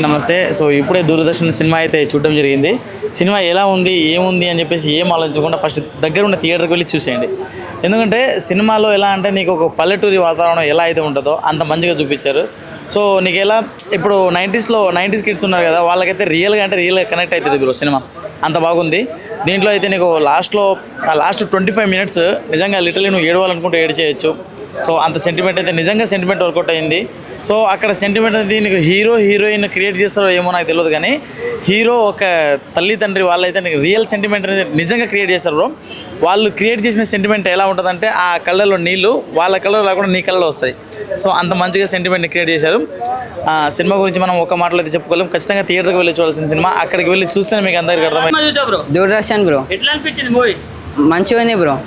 నమస్తే. సో ఇప్పుడే దూరదర్శన్ సినిమా అయితే చూడడం జరిగింది. సినిమా ఎలా ఉంది, ఏముంది అని చెప్పేసి ఏం ఆలోచించకుండా ఫస్ట్ దగ్గర ఉన్న థియేటర్కి వెళ్ళి చూసేయండి. ఎందుకంటే సినిమాలో ఎలా అంటే నీకు ఒక పల్లెటూరి వాతావరణం ఎలా అయితే ఉంటుందో అంత మంచిగా చూపించారు. సో నీకు ఎలా ఇప్పుడు 90s కిడ్స్ ఉన్నారు కదా, వాళ్ళకైతే రియల్గా కనెక్ట్ అవుతుంది బ్రో సినిమా. అంత బాగుంది. దీంట్లో అయితే నీకు లాస్ట్ 25 minutes నిజంగా లిటరలీ నువ్వు ఏడవాలనుకుంటే ఏడ్చేయచ్చు. సో అంత సెంటిమెంట్ అయితే నిజంగా సెంటిమెంట్ వర్కౌట్ అయింది. సో అక్కడ సెంటిమెంట్ అనేది నీకు హీరోయిన్ క్రియేట్ చేస్తారో ఏమో నాకు తెలియదు, కానీ హీరో ఒక తల్లి తండ్రి వాళ్ళైతే నీకు రియల్ సెంటిమెంట్ అనేది నిజంగా క్రియేట్ చేస్తారు బ్రో. వాళ్ళు క్రియేట్ చేసిన సెంటిమెంట్ ఎలా ఉంటుందంటే ఆ కళ్ళలో నీళ్ళు వాళ్ళ కళ్ళలో లేకుండా నీ కళ్ళలో వస్తాయి. సో అంత మంచిగా సెంటిమెంట్ని క్రియేట్ చేశారు. సినిమా గురించి మనం ఒక మాటలో అయితే చెప్పుకోలేం. ఖచ్చితంగా థియేటర్కి వెళ్ళి చూడాల్సిన సినిమా. అక్కడికి వెళ్ళి చూస్తేనే మీకు అందరికీ అర్థమైంది. దూరదర్శన్ బ్రో ఎట్లా అనిపించింది మూవీ? మంచిగా ఉంది బ్రో.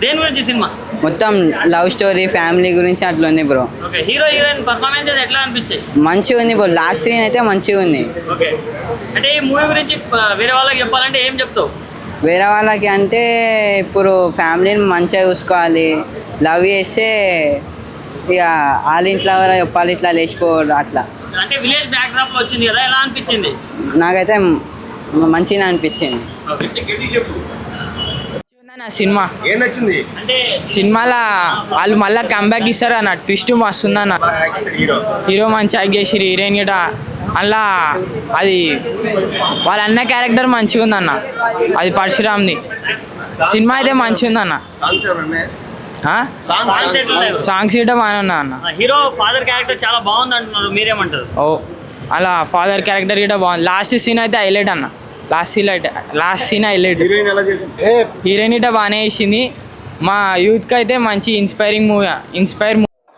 దేని గురించి సినిమా? మొత్తం లవ్ స్టోరీ ఫ్యామిలీ గురించి అట్లా ఉంది bro. Okay, hero heroine performances ఎట్లా అనిపించాయి? మంచిగా ఉంది బ్రో. లాస్ట్ సీన్ అయితే మంచిగా ఉంది. ఓకే, అంటే ఈ మూవీ గురించి వేరే వాళ్ళకి చెప్పాలంటే ఏం చెప్తావు? వేరే వాళ్ళకి అంటే ఇప్పుడు ఫ్యామిలీని మంచిగా చూసుకోవాలి. లవ్ చేస్తే ఇక వాళ్ళ ఇంట్లో చెప్పాలి, ఇట్లా లేచిపోవడం అట్లా. అంటే విలేజ్ బ్యాక్ డ్రాప్ లో వచ్చింది కదా, ఎలా అనిపించింది? నాకైతే మంచిగా అనిపించింది. నా సినిమా ఏం నచ్చింది అంటే సినిమాలో వాళ్ళు మళ్ళీ కంబ్యాక్ ఇస్తారు అన్న. ట్విస్ట్ మస్తుందన్న. హీరో మంచి యాక్ట్ చేసి హీరోయిన్ గిట అలా అది వాళ్ళ అన్న క్యారెక్టర్ మంచిగా ఉందన్న. అది పరశురామ్ది. సినిమా అయితే మంచిగా ఉందన్న. సాంగ్స్ గిట బాగానే ఉన్నా అన్న. హీరో ఫాదర్ క్యారెక్టర్ చాలా బాగుంది అంటున్నారు, మీరేమంటారు? ఓ అలా ఫాదర్ క్యారెక్టర్ గిట బాగుంది. లాస్ట్ సీన్ అయితే హైలైట్ అన్న. Last scene highlight. హీరోయిన్ ఇట బాగానే వేసింది. మా యూత్కి అయితే మంచి ఇన్స్పైర్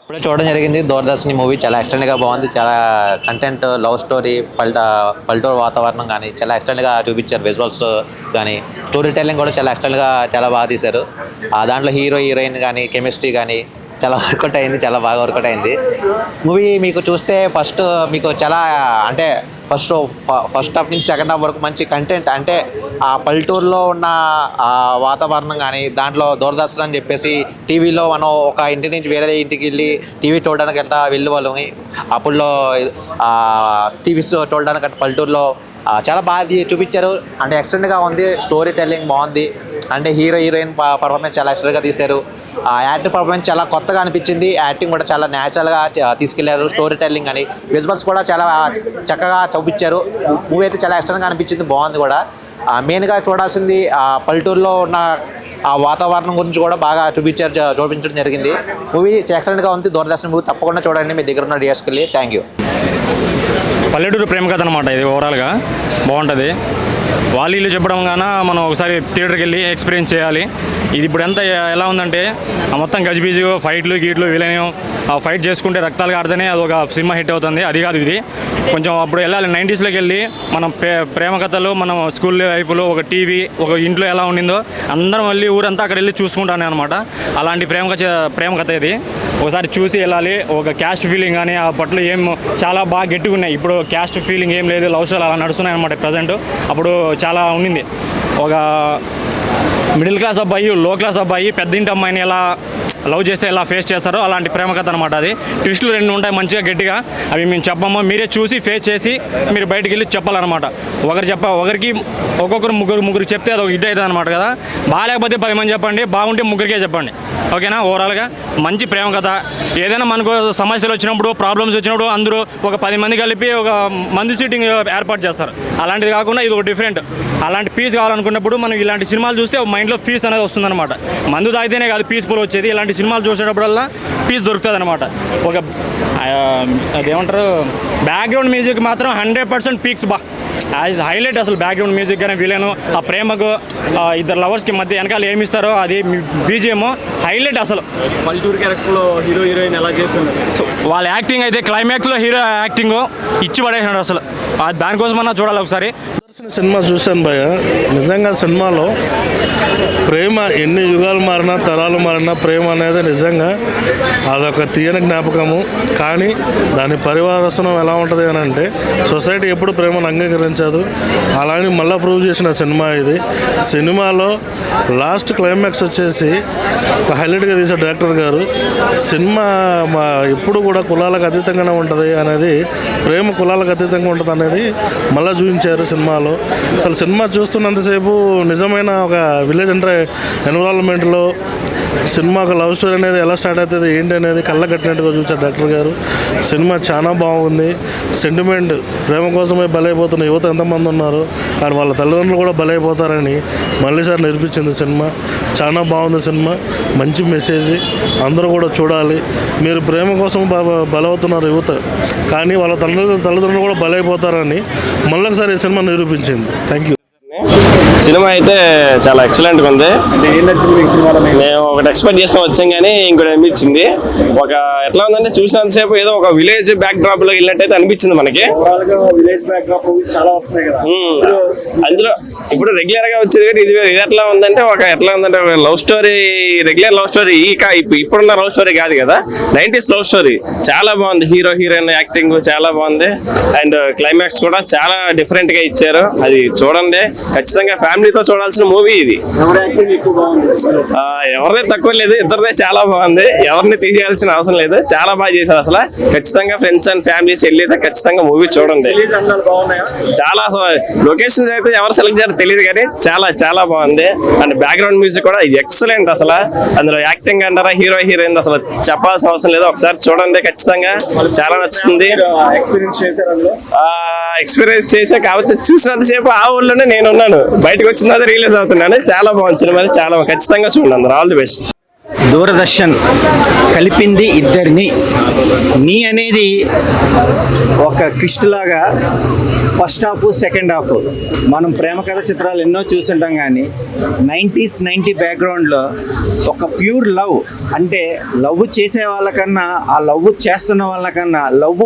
ఇప్పుడే చూడడం జరిగింది దూరదర్శన్ మూవీ. చాలా ఎక్స్టెండ్గా బాగుంది. చాలా కంటెంట్, లవ్ స్టోరీ, పల్లెటూరు వాతావరణం కానీ చాలా ఎక్స్టెండ్గా చూపించారు. విజువల్స్ కానీ స్టోరీ టెల్లింగ్ కూడా చాలా ఎక్స్టెండ్గా చాలా బాగా తీశారు. దాంట్లో హీరోయిన్ కానీ కెమిస్ట్రీ కానీ చాలా వర్కౌట్ అయింది. చాలా బాగా వర్కౌట్ అయింది మూవీ. మీకు చూస్తే ఫస్ట్ మీకు చాలా అంటే ఫస్ట్ హాఫ్ నుంచి సెకండ్ హాఫ్ వరకు మంచి కంటెంట్, అంటే ఆ పల్లెటూరులో ఉన్న ఆ వాతావరణం కానీ దాంట్లో దూరదర్శన్ అని చెప్పేసి టీవీలో మనం ఒక ఇంటి నుంచి వేరే ఇంటికి వెళ్ళి టీవీ చూడడానికి అట్లా వెళ్ళి వాళ్ళని అప్పుల్లో టీవీస్ చూడడానికి అట్లా పల్లెటూరులో చాలా బాగా చూపించారు. అంటే ఎక్స్టెండ్గా ఉంది. స్టోరీ టెల్లింగ్ బాగుంది. అంటే హీరోయిన్ పర్ఫార్మెన్స్ చాలా ఎక్స్ట్రాగా తీశారు. యాక్టింగ్ పర్ఫార్మెన్స్ చాలా కొత్తగా అనిపించింది. యాక్టింగ్ కూడా చాలా న్యాచురల్గా తీసుకెళ్లారు. స్టోరీ టెల్లింగ్ అని విజువల్స్ కూడా చాలా చక్కగా చూపించారు. మూవీ అయితే చాలా ఎక్స్ట్రాగా అనిపించింది. బాగుంది కూడా. మెయిన్గా చూడాల్సింది పల్లెటూరులో ఉన్న ఆ వాతావరణం గురించి కూడా బాగా చూపించడం జరిగింది. మూవీ ఎక్సలెంట్గా ఉంది. దూరదర్శన్ మూవీ తప్పకుండా చూడండి మీ దగ్గర ఉన్న థియేటర్స్కి వెళ్ళి. Thank you. పల్లెటూరు ప్రేమ కథ అనమాట ఇది. ఓవరాల్గా బాగుంటుంది. వాళ్ళు చెప్పడం గాన మనం ఒకసారి థియేటర్కి వెళ్ళి ఎక్స్పీరియన్స్ చేయాలి. ఇది ఇప్పుడు ఎలా ఉందంటే మొత్తం గజిబిజి ఫైట్లు గీట్లు వీలైన ఫైట్ చేసుకుంటే రక్తాలు కాడితేనే అది ఒక సినిమా హిట్ అవుతుంది. అది కాదు ఇది. కొంచెం అప్పుడు వెళ్ళాలి 90sలోకి వెళ్ళి మనం ప్రేమ కథలు, మనం స్కూల్ లైఫ్లో ఒక టీవీ ఒక ఇంట్లో ఎలా ఉండిందో అందరం వెళ్ళి ఊరంతా అక్కడ వెళ్ళి చూసుకుంటానే అనమాట. అలాంటి ప్రేమ కథ ఇది. ఒకసారి చూసి వెళ్ళాలి. ఒక క్యాస్ట్ ఫీలింగ్ కానీ ఆ పట్లు ఏం చాలా బాగా గట్టిగా ఉన్నాయి. ఇప్పుడు క్యాస్ట్ ఫీలింగ్ ఏం లేదు. లవ్ స్టోరీలు అలా నడుస్తున్నాయి అనమాట ప్రజెంట్. అప్పుడు చాలా ఉండింది. ఒక మిడిల్ క్లాస్ అబ్బాయి, లో క్లాస్ అబ్బాయి పెద్ద ఇంటి అమ్మాయిని ఎలా లవ్ చేస్తే ఎలా ఫేస్ చేస్తారో అలాంటి ప్రేమ కథ అనమాట. అది ట్విస్టులు 2 ఉంటాయి మంచిగా గట్టిగా. అవి మేము చెప్పామో మీరే చూసి ఫేస్ చేసి మీరు బయటికి వెళ్ళి చెప్పాలన్నమాట. ఒకరికి ఒక్కొక్కరు ముగ్గురు చెప్తే అది ఒక హిట్ అవుతుంది అనమాట కదా. బాగాలేకపోతే 10 మంది చెప్పండి, బాగుంటే ముగ్గురికే చెప్పండి. ఓకేనా? ఓవరాల్గా మంచి ప్రేమ కథ. ఏదైనా మనకు సమస్యలు వచ్చినప్పుడు, ప్రాబ్లమ్స్ వచ్చినప్పుడు అందరూ ఒక 10 మంది కలిపి ఒక మంది సీటింగ్ ఏర్పాటు చేస్తారు. అలాంటిది కాకుండా ఇది ఒక డిఫరెంట్. అలాంటి పీస్ కావాలనుకున్నప్పుడు మనం ఇలాంటి సినిమాలు చూస్తే మైండ్లో పీస్ అనేది వస్తుందన్నమాట. మందు తాగితేనే కాదు పీస్ఫుల్ వచ్చేది. ఇలాంటి సినిమాలు చూసేటప్పుడల్లా పీస్ దొరుకుతుంది అనమాట. ఒక అదేమంటారు బ్యాక్గ్రౌండ్ మ్యూజిక్ మాత్రం 100% పీక్స్ హైలైట్. అసలు బ్యాక్గ్రౌండ్ మ్యూజిక్ కానీ విలన్ ఆ ప్రేమకు ఇద్దరు లవర్స్కి మధ్య వెనకాల ఏమిస్తారో అది బీజిఎం హైలైట్. అసలు పల్లెటూరు క్యారెక్టర్లో హీరోయిన్ ఎలా చేస్తున్నారు. సో వాళ్ళ యాక్టింగ్ అయితే క్లైమాక్స్లో హీరో యాక్టింగ్ ఇచ్చి పడేసినాడు అసలు. దానికోసమన్నా చూడాలి ఒకసారి. సినిమా చూశాను భయ్య. నిజంగా సినిమాలో ప్రేమ ఎన్ని యుగాలు మారినా తరాలు మారినా ప్రేమ అనేది నిజంగా అదొక తీయని జ్ఞాపకము. కానీ దాని పరివారసనం ఎలా ఉంటుంది అని అంటే సొసైటీ ఎప్పుడు ప్రేమను అంగీకరించదు. అలానే మళ్ళీ ప్రూవ్ చేసిన సినిమా ఇది. సినిమాలో లాస్ట్ క్లైమాక్స్ వచ్చేసి ఒక హైలైట్గా తీసే డైరెక్టర్ గారు సినిమా ఎప్పుడు కూడా కులాలకు అతీతంగానే ఉంటుంది అనేది, ప్రేమ కులాలకు అతీతంగా ఉంటుంది అనేది మళ్ళీ చూపించారు సినిమాలో. అసలు సినిమా చూస్తున్నంతసేపు నిజమైన ఒక విలేజ్ ఎన్విరాన్మెంట్లో సినిమా ఒక లవ్ స్టోరీ అనేది ఎలా స్టార్ట్ అవుతుంది ఏంటి అనేది కళ్ళ కట్టినట్టుగా చూసారు డైరెక్టర్ గారు. సినిమా చాలా బాగుంది. సెంటిమెంట్, ప్రేమ కోసమే బలైపోతున్న యువత ఎంతమంది ఉన్నారు కానీ వాళ్ళ తల్లిదండ్రులు కూడా బలైపోతారని మళ్ళీసారి నిరూపించింది సినిమా. చాలా బాగుంది సినిమా. మంచి మెసేజ్, అందరూ కూడా చూడాలి. మీరు ప్రేమ కోసం బలవుతున్నారు యువత కానీ వాళ్ళ తల్లిదండ్రులు కూడా బలైపోతారని మళ్ళొకసారి ఈ సినిమా నిరూపించింది. Thank you. సినిమా అయితే చాలా ఎక్సలెంట్గా ఉంది. మేము ఒకటి ఎక్స్పెక్ట్ చేసుకొని వచ్చాం కానీ ఇంకోటి అనిపించింది. ఒక ఎట్లా ఉందంటే చూసినంతసేపు ఏదో ఒక విలేజ్ బ్యాక్ డ్రాప్ లో వెళ్ళినట్టయితే అనిపించింది మనకి. అందులో ఇప్పుడు రెగ్యులర్ గా వచ్చేది కానీ ఇది ఎట్లా ఉందంటే ఎట్లా ఉందంటే love story, regular love story. ఇప్పుడున్న లవ్ స్టోరీ కాదు కదా, 90s లవ్ స్టోరీ. చాలా బాగుంది. హీరో హీరోయిన్ యాక్టింగ్ చాలా బాగుంది. అండ్ క్లైమాక్స్ కూడా చాలా డిఫరెంట్ గా ఇచ్చారు. అది చూడండి, ఖచ్చితంగా ఫ్యామిలీతో చూడాల్సిన మూవీ ఇది. ఎవరిదే తక్కువ లేదు, ఇద్దరిదే చాలా బాగుంది. ఎవరిని తీసేయాల్సిన అవసరం లేదు. చాలా బాగా చేశారు అసలు. ఖచ్చితంగా ఫ్రెండ్స్ అండ్ ఫ్యామిలీస్ వెళ్ళి ఖచ్చితంగా మూవీ చూడండి. చాలా లొకేషన్స్ అయితే ఎవరు సెలెక్ట్ చేయాలో తెలియదు కానీ చాలా చాలా బాగుంది. అండ్ బ్యాక్గ్రౌండ్ మ్యూజిక్ కూడా ఎక్సలెంట్ అసలు. అందులో యాక్టింగ్ అంటారా, హీరో హీరోయిన్ అసలు చెప్పాల్సిన అవసరం లేదు. ఒకసారి చూడండి, ఖచ్చితంగా చాలా నచ్చుతుంది. ఎక్స్పీరియన్స్ చేసా కాబట్టి చూసినంతసేపు ఆ ఊళ్ళోనే నేను ఉన్నాను. బయటకు వచ్చిన తర్వాత రిలీజ్ అవుతున్నాను. చాలా బాగుంది సినిమా. చాలా ఖచ్చితంగా చూడండి. All the best. దూరదర్శన్ కలిపింది ఇద్దరిని. నీ అనేది ఒక క్విస్ట్ లాగా ఫస్ట్ హాఫ్ సెకండ్ హాఫ్. మనం ప్రేమ కథ చిత్రాలు ఎన్నో చూస్తుంటాం కానీ 90s బ్యాక్గ్రౌండ్లో ఒక ప్యూర్ లవ్, అంటే లవ్ చేసే వాళ్ళకన్నా ఆ లవ్ చేస్తున్న వాళ్ళకన్నా లవ్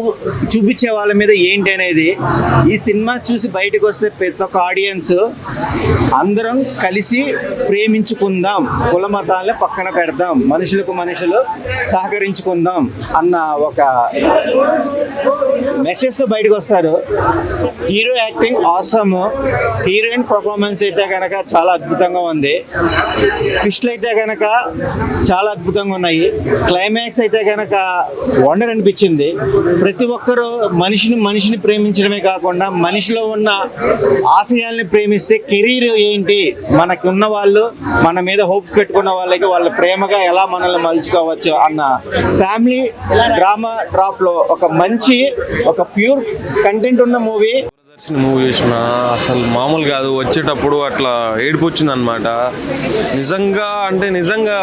చూపించే వాళ్ళ మీద ఏంటి అనేది ఈ సినిమా చూసి బయటకు వస్తే ప్రతి ఒక్క ఆడియన్స్ అందరం కలిసి ప్రేమించుకుందాం, కుల మతాలను పక్కన పెడదాం, మనుషులకు మనుషులు సహకరించుకుందాం అన్న ఒక మెసేజ్ బయటకు వస్తారు. Hero acting awesome, heroine performance అయితే కనుక చాలా అద్భుతంగా ఉంది. ట్విస్ట్లు అయితే కనుక చాలా అద్భుతంగా ఉన్నాయి. క్లైమాక్స్ అయితే కనుక వండర్ అనిపించింది. ప్రతి ఒక్కరూ మనిషిని ప్రేమించడమే కాకుండా మనిషిలో ఉన్న ఆశయాల్ని ప్రేమిస్తే కెరీర్ ఏంటి, మనకు ఉన్న వాళ్ళు మన మీద హోప్స్ పెట్టుకున్న వాళ్ళకి వాళ్ళ ప్రేమగా ఎలా మనల్ని మలుచుకోవచ్చు అన్న ఫ్యామిలీ డ్రామా డ్రాప్ లో ఒక మంచి ఒక ప్యూర్ కంటెంట్ ఉన్న మూవీ. మూవీ చూసిన అసలు మామూలు కాదు. వచ్చేటప్పుడు అట్లా ఏడుపు వచ్చింది అనమాట. నిజంగా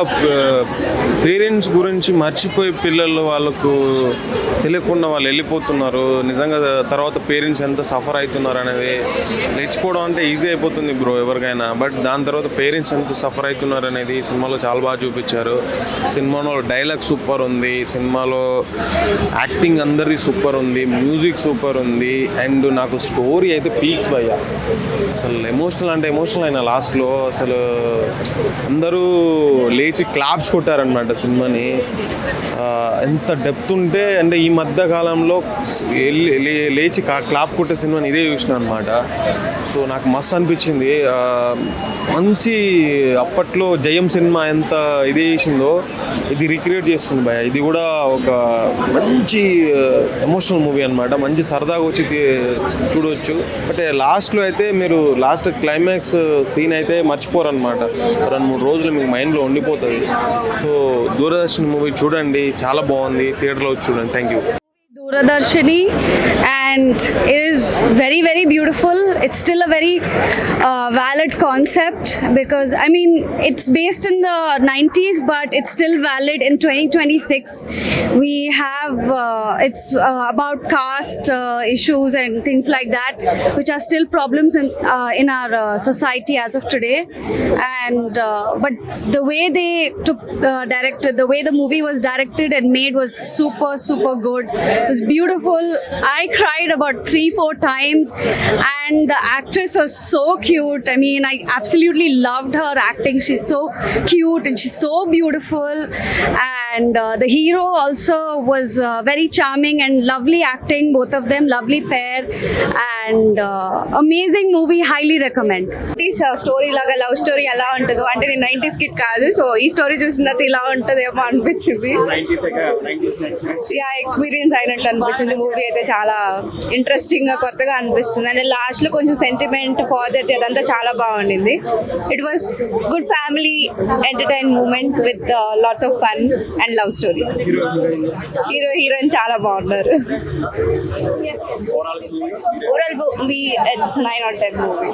పేరెంట్స్ గురించి మర్చిపోయి పిల్లలు వాళ్ళకు తెలియకుండా వాళ్ళు వెళ్ళిపోతున్నారు. నిజంగా తర్వాత పేరెంట్స్ ఎంత సఫర్ అవుతున్నారు అనేది లేచిపోవడం అంటే ఈజీ అయిపోతుంది బ్రో ఎవరికైనా. బట్ దాని తర్వాత పేరెంట్స్ ఎంత సఫర్ అవుతున్నారు అనేది సినిమాలో చాలా బాగా చూపించారు. సినిమాలో డైలాగ్ సూపర్ ఉంది, సినిమాలో యాక్టింగ్ అందరిది సూపర్ ఉంది, మ్యూజిక్ సూపర్ ఉంది. అండ్ నాకు స్టోరీ అయితే పీక్స్ భయ్యా. అసలు ఎమోషనల్ అయిన లాస్ట్లో అసలు అందరూ లేచి క్లాప్స్ కొట్టారనమాట సినిమాని. ఎంత డెప్త్ ఉంటే అంటే ఈ మధ్య కాలంలో లేచి క్లాప్ కొట్టే సినిమాని ఇదే చూసిన అనమాట. సో నాకు మస్తు అనిపించింది. మంచి అప్పట్లో జయం సినిమా ఎంత ఇది చేసిందో ఇది రీక్రియేట్ చేస్తుంది భయ. ఇది కూడా ఒక మంచి ఎమోషనల్ మూవీ అనమాట. మంచి సరదాగా వచ్చి చూడవచ్చు. బట్ లాస్ట్లో అయితే మీరు లాస్ట్ క్లైమాక్స్ సీన్ అయితే మర్చిపోరనమాట. 2-3 రోజులు మీకు మైండ్లో ఉండిపోతుంది. సో దూరదర్శన్ మూవీ చూడండి, చాలా బాగుంది. థియేటర్లో వచ్చి చూడండి. Thank you. Doordarshini, and it is very, very beautiful. It's still a very valid concept because I mean it's based in the 90s but it's still valid in 2026. We have it's about caste issues and things like that which are still problems in our society as of today. And but the way they took the way the movie was directed and made was super good. It was beautiful. I cried about 3-4 times, and the actress was so cute. I mean, I absolutely loved her acting. She's so cute and she's so beautiful. And the hero also was very charming and lovely acting. Both of them, lovely pair, and amazing movie. Highly recommend. Story లాగా love story ఎలా ఉంటుందో అంటే నేను 90s kid కాదు, so ఈ story చూసిన తర్వాత ఇలా ఉంటుందేమో అనిపించింది. ఎక్స్పీరియన్స్ అయినట్టు అనిపించింది. మూవీ అయితే చాలా ఇంట్రెస్టింగ్ గా కొత్తగా అనిపిస్తుంది. అండ్ లాస్ట్ లో కొంచెం సెంటిమెంట్ ఫాదర్ అదంతా చాలా బాగుండింది. It was good family entertain moment with lots of fun and love story. Hero heroine చాలా బాగున్నారు. Overall movie it's 9 out of 10 movie.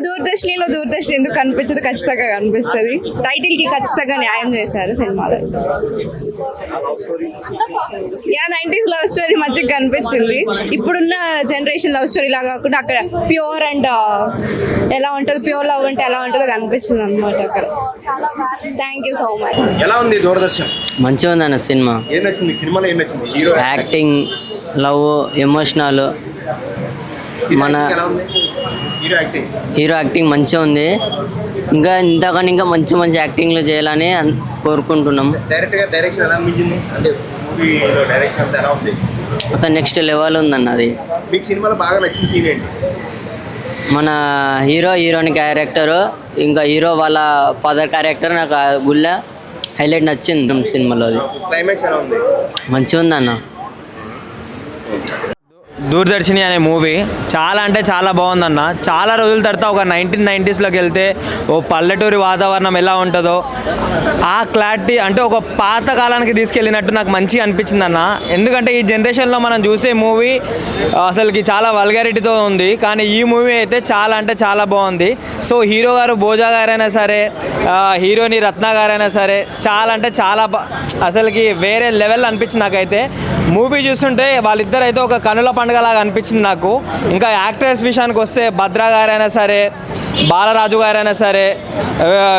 దూరదర్శనిలో దూరదర్శన్ ఎందుకు కనిపించదు, ఖచ్చితంగా కనిపిస్తుంది. టైటిల్ కి ఖచ్చితంగా న్యాయం చేశారు సినిమాలో. 90s లవ్ స్టోరీ మంచిగా కనిపించింది. ఇప్పుడున్న జనరేషన్ లవ్ స్టోరీ లాగా కాకుండా అక్కడ ప్యూర్ అండ్ ఎలా ఉంటుంది, ప్యూర్ లవ్ అంటే ఎలా ఉంటుందో కనిపించింది అనమాట అక్కడ. Thank you so much. ఎలా ఉంది దూరదర్శన్? మంచిగా ఉంది అన్న సినిమా. ఏం నచ్చింది సినిమాలో? ఏం నచ్చింది? Hero acting, love, emotional. మన హీరో యాక్టింగ్ మంచిగా ఉంది. ఇంకా ఇంతకన్నా ఇంకా మంచి మంచి యాక్టింగ్లు చేయాలని కోరుకుంటున్నాం. డైరెక్షన్ ఎలా అనిపించింది? అంటే మూవీలో డైరెక్షన్ అంతా ఎలా ఉంది? ఒక నెక్స్ట్ లెవెల్ ఉందన్న అది. మీకు సినిమాలో బాగా నచ్చిన సీన్ ఏంటి? మన హీరోయిన్ క్యారెక్టరు, ఇంకా హీరో వాళ్ళ ఫాదర్ క్యారెక్టర్ నాకు గుళ్ళ హైలైట్ నచ్చింది సినిమాలో. అది క్లైమాక్స్ ఎలా ఉంది? మంచిగా ఉందన్న. దూరదర్శిని అనే మూవీ చాలా అంటే చాలా బాగుందన్న. చాలా రోజుల తర్వాత ఒక 1990sలోకి వెళ్తే ఓ పల్లెటూరి వాతావరణం ఎలా ఉంటుందో ఆ క్లారిటీ అంటే ఒక పాత కాలానికి తీసుకెళ్ళినట్టు నాకు మంచిగా అనిపించింది అన్న. ఎందుకంటే ఈ జనరేషన్లో మనం చూసే మూవీ అసలుకి చాలా వల్గారిటీతో ఉంది, కానీ ఈ మూవీ అయితే చాలా అంటే చాలా బాగుంది. సో హీరో గారు భోజా గారైనా సరే, హీరోని రత్న గారైనా సరే చాలా అంటే చాలా అసలుకి వేరే లెవెల్ అనిపించింది నాకైతే. మూవీ చూస్తుంటే వాళ్ళిద్దరు అయితే ఒక కనుల పండుగలాగా అనిపించింది నాకు. ఇంకా యాక్టర్స్ విషయానికి వస్తే భద్ర గారైనా సరే, బాలరాజు గారైనా సరే,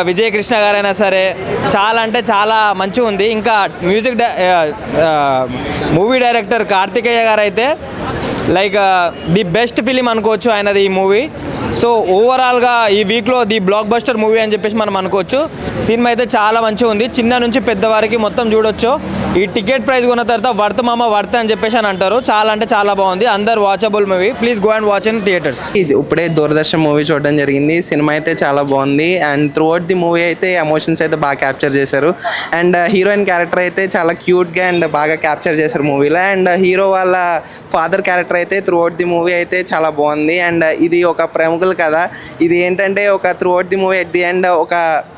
విజయకృష్ణ గారైనా సరే చాలా అంటే చాలా మంచిగా ఉంది. ఇంకా మూవీ డైరెక్టర్ కార్తికేయ గారు అయితే లైక్ ది బెస్ట్ ఫిలిం అనుకోవచ్చు ఆయనది ఈ మూవీ. సో ఓవరాల్గా ఈ వీక్లో ది బ్లాక్ బస్టర్ మూవీ అని చెప్పేసి మనం అనుకోవచ్చు. సినిమా అయితే చాలా మంచిగా ఉంది. చిన్న నుంచి పెద్దవారికి మొత్తం చూడొచ్చు. ఈ టికెట్ ప్రైస్ కొన్న తర్వాత వర్త్ మామ వర్త్ అని చెప్పేసి అని అంటారు. చాలా అంటే చాలా బాగుంది. అందరు watchable movie. Please go and watch in theatres. ఇప్పుడే దూరదర్శన్ మూవీ చూడడం జరిగింది. సినిమా అయితే చాలా బాగుంది. And through out the movie అయితే ఎమోషన్స్ అయితే బాగా క్యాప్చర్ చేశారు. అండ్ హీరోయిన్ క్యారెక్టర్ అయితే చాలా క్యూట్గా అండ్ బాగా క్యాప్చర్ చేశారు మూవీలో. అండ్ హీరో వాళ్ళ ఫాదర్ క్యారెక్టర్ అయితే త్రూ అవుట్ ది మూవీ అయితే చాలా బాగుంది. అండ్ ఇది ఒక ప్రేమికులు కదా, ఇది ఏంటంటే ఒక through out the movie at the end ఒక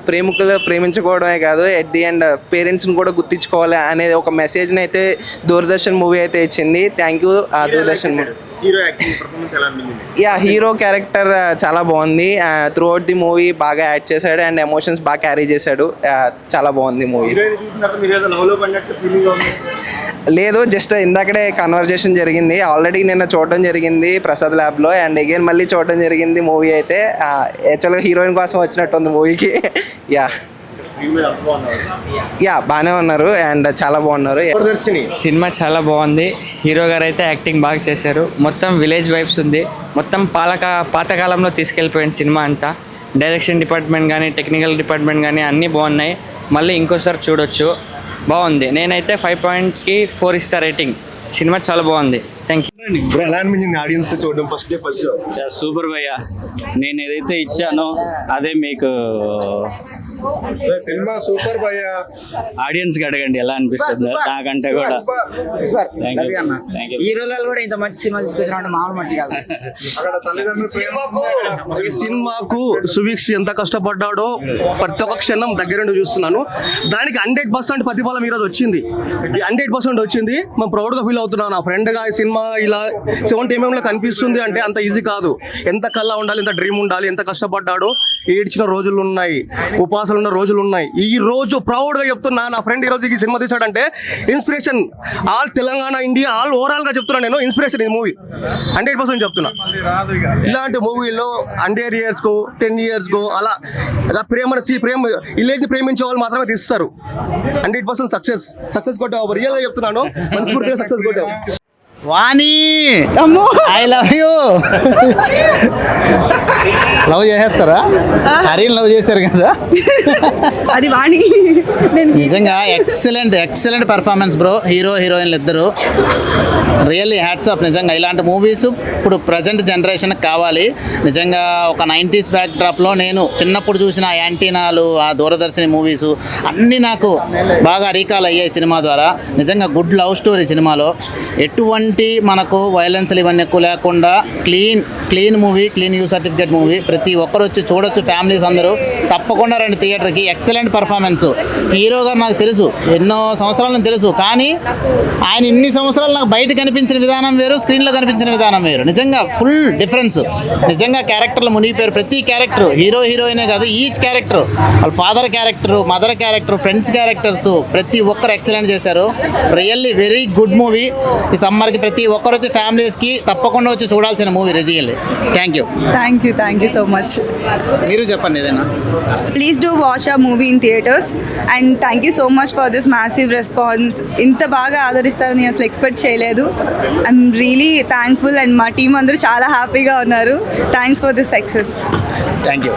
ప్రేమికులు ప్రేమించుకోవడమే కాదు, ఎట్ ది ఎండ్ పేరెంట్స్ని కూడా గుర్తించుకోవాలి అనేది ఒక మెసేజ్ని అయితే దూరదర్శన్ మూవీ అయితే ఇచ్చింది. Thank you Doordarshan movie. Hero acting performance ఎలా అనిపించింది? హీరో క్యారెక్టర్ చాలా బాగుంది. త్రూ అవుట్ ది మూవీ బాగా యాడ్ చేశాడు అండ్ ఎమోషన్స్ బాగా క్యారీ చేశాడు. చాలా బాగుంది మూవీ. లేదు, జస్ట్ ఇందాకడే కన్వర్జేషన్ జరిగింది. ఆల్రెడీ నిన్న చూడడం జరిగింది ప్రసాద్ ల్యాబ్లో, అండ్ అగైన్ మళ్ళీ చూడడం జరిగింది మూవీ అయితే. యాక్చువల్గా హీరోయిన్ కోసం వచ్చినట్టుంది మూవీకి. బాగానే ఉన్నారు అండ్ చాలా బాగున్నారు. సినిమా చాలా బాగుంది. హీరో గారు అయితే యాక్టింగ్ బాగా చేశారు. మొత్తం విలేజ్ వైబ్స్ ఉంది. మొత్తం పాతకాలంలో తీసుకెళ్ళిపోయింది సినిమా అంతా. డైరెక్షన్ డిపార్ట్మెంట్ కానీ, టెక్నికల్ డిపార్ట్మెంట్ కానీ అన్నీ బాగున్నాయి. మళ్ళీ ఇంకోసారి చూడొచ్చు. బాగుంది. నేనైతే 5.4 ఇస్తా రేటింగ్. సినిమా చాలా బాగుంది. Thank you. ఎలా అనిపించింది ఆడియన్స్ తో చూడడం? ఫస్ట్ షో సూపర్ భయ్య. నేను ఏదైతే ఇచ్చానో అదే మీకు సినిమా సూపర్ భయ్య. ఆడియన్స్ కి అడగండి ఎలా అనిపిస్తుంది. నాకంటే కూడా హీరోలలో కూడా ఇంత మంచి సినిమా తీసుకొచ్చినట్టు మామూలు మంచి కాదు. ఈ సినిమాకు సువీక్ష్ ఎంత కష్టపడ్డాడో ప్రతి ఒక్క క్షణం దగ్గర చూస్తున్నాను. దానికి 100% ప్రతిఫలం ఈరోజు వచ్చింది. 100% వచ్చింది. మేము ప్రౌడ్గా ఫీల్ అవుతున్నాను. నా ఫ్రెండ్గా ఈ సినిమా ఇలా 70 mm కనిపిస్తుంది అంటే అంత ఈజీ కాదు. ఎంత కళ్ళ ఉండాలి, ఎంత డ్రీమ్ ఉండాలి, ఎంత కష్టపడ్డాడో. ఏడ్చిన రోజులు ఉన్నాయి, ఉపాసం ఉపవాసాలు ఉన్న రోజులు ఉన్నాయి. ఈ రోజు ప్రౌడ్గా చెప్తున్నా, నా ఫ్రెండ్ ఈ రోజు ఈ సినిమా తీసాడంటే inspiration. All Telangana, India, all ఓవరాల్గా చెప్తున్నా నేను, ఇన్స్పిరేషన్ ఈ మూవీ 100% చెప్తున్నా. ఇలాంటి మూవీలో 100 yearsకో 10 yearsకో అలా ప్రేమ విలేజ్ని ప్రేమించే వాళ్ళు మాత్రమే తీస్తారు. 100% సక్సెస్ కొట్టావు. రియల్గా చెప్తున్నాను, మనస్ఫూర్తిగా సక్సెస్ కొట్టావు. వాణి ఐ లవ్ యూ. లవ్ చేసేస్తారా? హరిని లవ్ చేశారు కదా, అది వాణి. నిజంగా ఎక్సలెంట్ పర్ఫార్మెన్స్ బ్రో. హీరో హీరోయిన్లు ఇద్దరు రియల్లీ హ్యాట్స్ ఆఫ్. నిజంగా ఇలాంటి మూవీస్ ఇప్పుడు ప్రజెంట్ జనరేషన్కి కావాలి. నిజంగా ఒక 90s బ్యాక్ డ్రాప్లో నేను చిన్నప్పుడు చూసిన యాంటీనాలు, ఆ దూరదర్శని మూవీస్ అన్నీ నాకు బాగా రీకాల్ అయ్యాయి సినిమా ద్వారా. నిజంగా గుడ్ లవ్ స్టోరీ సినిమాలో. ఎటువంటి మనకు వైలెన్స్లు ఇవన్నీ ఎక్కువ లేకుండా clean movie, clean you certificate movie. ప్రతి ఒక్కరు వచ్చి చూడొచ్చు, ఫ్యామిలీస్ అందరూ తప్పకుండా రండి థియేటర్కి. Excellent performance. హీరో గారు నాకు తెలుసు, ఎన్నో సంవత్సరాల నుంచి తెలుసు, కానీ ఆయన ఇన్ని సంవత్సరాలు నాకు బయట కనిపించిన విధానం వేరు, స్క్రీన్లో కనిపించిన విధానం వేరు. నిజంగా ఫుల్ డిఫరెన్స్. నిజంగా క్యారెక్టర్లు మునిగిపోయారు. ప్రతి క్యారెక్టర్, హీరో హీరోయినే కాదు, ఈచ్ క్యారెక్టర్, వాళ్ళ father character, mother character, friends characters ప్రతి ఒక్కరు ఎక్సలెంట్ చేశారు. Really very good movie. ఈ సమ్మర్కి ప్రతి ఒక్కరు వచ్చి ఫ్యామిలీస్కి తప్పకుండా వచ్చి చూడాల్సిన movie really. Thank you so much. మీరు చెప్పండి ఏదైనా. ప్లీజ్ డూ వాచ్ ఆ movie in theatres and thank you so much for this massive response. ఇంత బాగా ఆదరిస్తారని అసలు ఎక్స్పెక్ట్ చేయలేదు. ఐఎమ్ రియలీ థ్యాంక్ఫుల్ అండ్ మా టీం అందరూ చాలా హ్యాపీగా ఉన్నారు. Thanks for this success. Thank you.